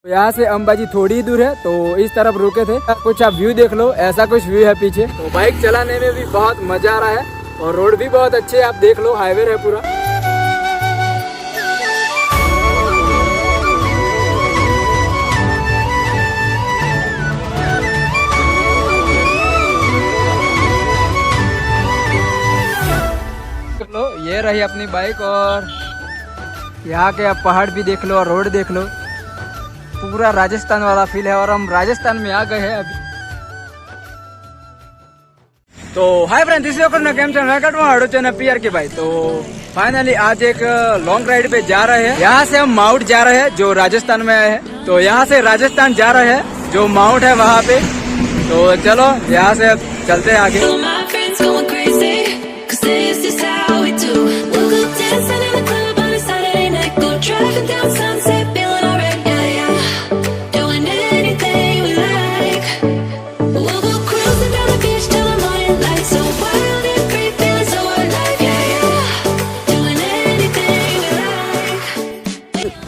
यहाँ से अंबाजी थोड़ी ही दूर है, तो इस तरफ रुके थे। कुछ आप व्यू देख लो, ऐसा कुछ व्यू है पीछे। तो बाइक चलाने में भी बहुत मजा आ रहा है और रोड भी बहुत अच्छे, आप देख लो हाईवे है पूरा। देख लो, ये रही अपनी बाइक और यहाँ के आप पहाड़ भी देख लो और रोड देख लो, पूरा राजस्थान वाला फील है। और हम राजस्थान में आ गए हैं अभी। तो hi friend, this is came channel PRK भाई। तो फाइनली आज एक लॉन्ग राइड पे जा रहे हैं। यहाँ से हम माउंट जा रहे हैं जो राजस्थान में आए हैं। तो यहाँ से राजस्थान जा रहे हैं जो माउंट है वहाँ पे। तो चलो यहाँ से अब चलते हैं आगे।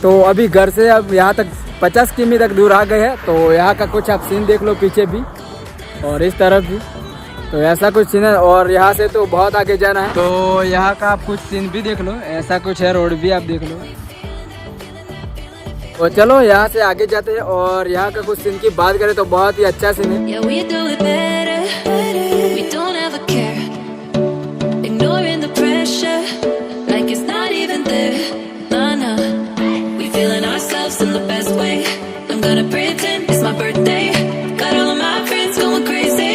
तो अभी घर से अब यहाँ तक 50 किमी तक दूर आ गए हैं। तो यहाँ का कुछ आप सीन देख लो पीछे भी और इस तरफ भी, तो ऐसा कुछ सीन है। और यहाँ से तो बहुत आगे जाना है, तो यहाँ का आप कुछ सीन भी देख लो, ऐसा कुछ है, रोड भी आप देख लो। तो चलो यहाँ से आगे जाते हैं और यहाँ का कुछ सीन की बात करें तो बहुत ही अच्छा सीन है। In the best way, I'm gonna pretend it's my birthday. Got all of my friends going crazy.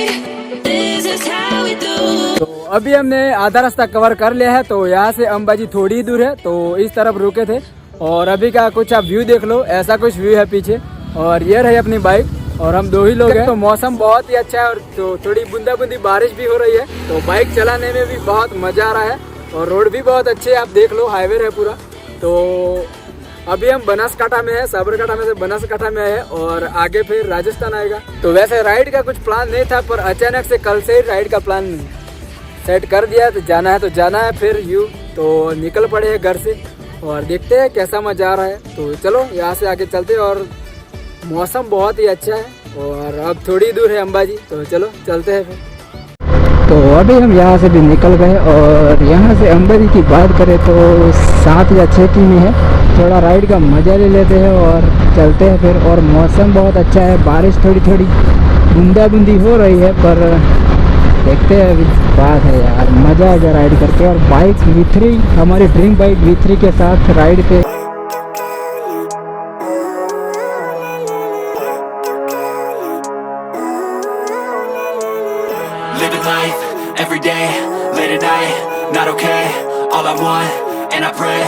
This is how we do. तो अभी हमने आधा रास्ता कवर कर लिया है। तो यहाँ से अंबाजी थोड़ी ही दूर है, तो इस तरफ रुके थे। और अभी का कुछ आप व्यू देख लो, ऐसा कुछ व्यू है पीछे। और ये रही अपनी बाइक और हम दो ही लोग हैं। तो मौसम बहुत ही अच्छा है और तो थोड़ी बूंदा बूंदी बारिश भी हो रही है। तो बाइक चलाने में भी बहुत मजा आ रहा है और रोड भी बहुत अच्छे, आप देख लो हाईवे है पूरा। तो अभी हम बनासकाठा में है, साबरकाठा में से बनासकाठा में है और आगे फिर राजस्थान आएगा। तो वैसे राइड का कुछ प्लान नहीं था, पर अचानक से कल से ही राइड का प्लान सेट कर दिया। तो जाना है तो जाना है, फिर यूँ तो निकल पड़े हैं घर से और देखते हैं कैसा मजा आ रहा है। तो चलो यहाँ से आगे चलते हैं और मौसम बहुत ही अच्छा है और अब थोड़ी दूर है अंबाजी। तो चलो चलते हैं फिर। तो अभी हम यहाँ से भी निकल गए और यहाँ से अंबाजी की बात करें तो 7 या 6 किमी है। थोड़ा राइड का मज़ा ले लेते हैं और चलते हैं फिर। और मौसम बहुत अच्छा है, बारिश थोड़ी थोड़ी बूंदा बूंदी हो रही है, पर देखते हैं अभी बात है यार, मज़ा आ गया राइड करके। और बाइक V3, हमारी ड्रीम बाइक V3 के साथ राइड पे। Living life every day, late at night, not okay. All I want and I pray,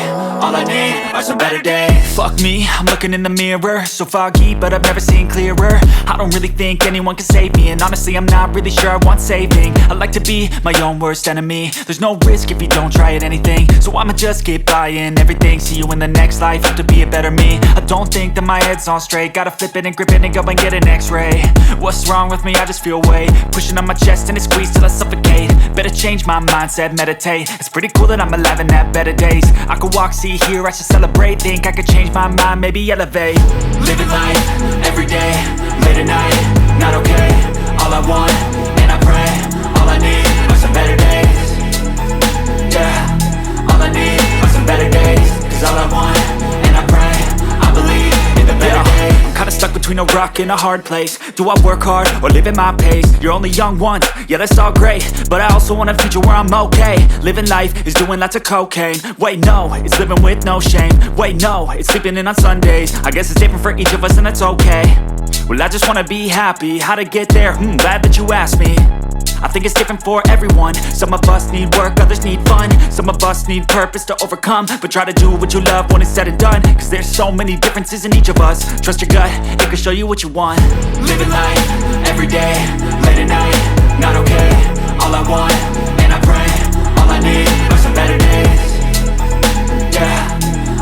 all I need are some better days. Fuck me, I'm looking in the mirror, so foggy, but I've never seen clearer. I don't really think anyone can save me, and honestly I'm not really sure I want saving. I like to be my own worst enemy. There's no risk if you don't try at anything, so I'ma just keep buying everything. See you in the next life, have to be a better me. I don't think that my head's on straight, gotta flip it and grip it and go and get an x-ray. What's wrong with me? I just feel weight pushing on my chest and it squeezes till I suffocate. Better change my mindset, meditate. It's pretty cool that I'm alive and have better days. I could walk, see, hear, I should celebrate. Think I could change my mind, maybe elevate. Living life every day, late at night, not okay. All I want and I pray, all I need are some better days. Yeah, all I need are some better days. Cause all I want and I pray, I believe in the better days. I'm kinda stuck between a rock and a hard place. Do I work hard or live at my pace? You're only young once, yeah that's all great, but I also want a future where I'm okay. Living life is doing lots of cocaine. Wait no, it's living with no shame. Wait no, it's sleeping in on Sundays. I guess it's different for each of us and that's okay. Well I just wanna be happy, how to get there? Glad that you asked me. I think it's different for everyone. Some of us need work, others need fun. Some of us need purpose to overcome. But try to do what you love when it's said and done. Cause there's so many differences in each of us. Trust your gut, it can show you what you want. Living life, every day, late at night, not okay. All I want, and I pray, all I need are some better days. Yeah,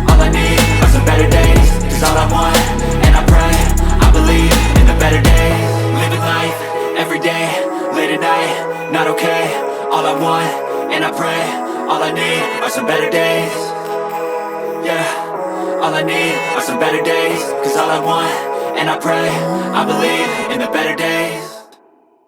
all I need are some better days. Cause all I want, and I pray, I believe in the better days. Living life, every day, late at night, not okay. All I want, and I pray, all I need are some better days. Yeah, all I need are some better days. Cause all all I want, and I pray, I believe in the better days.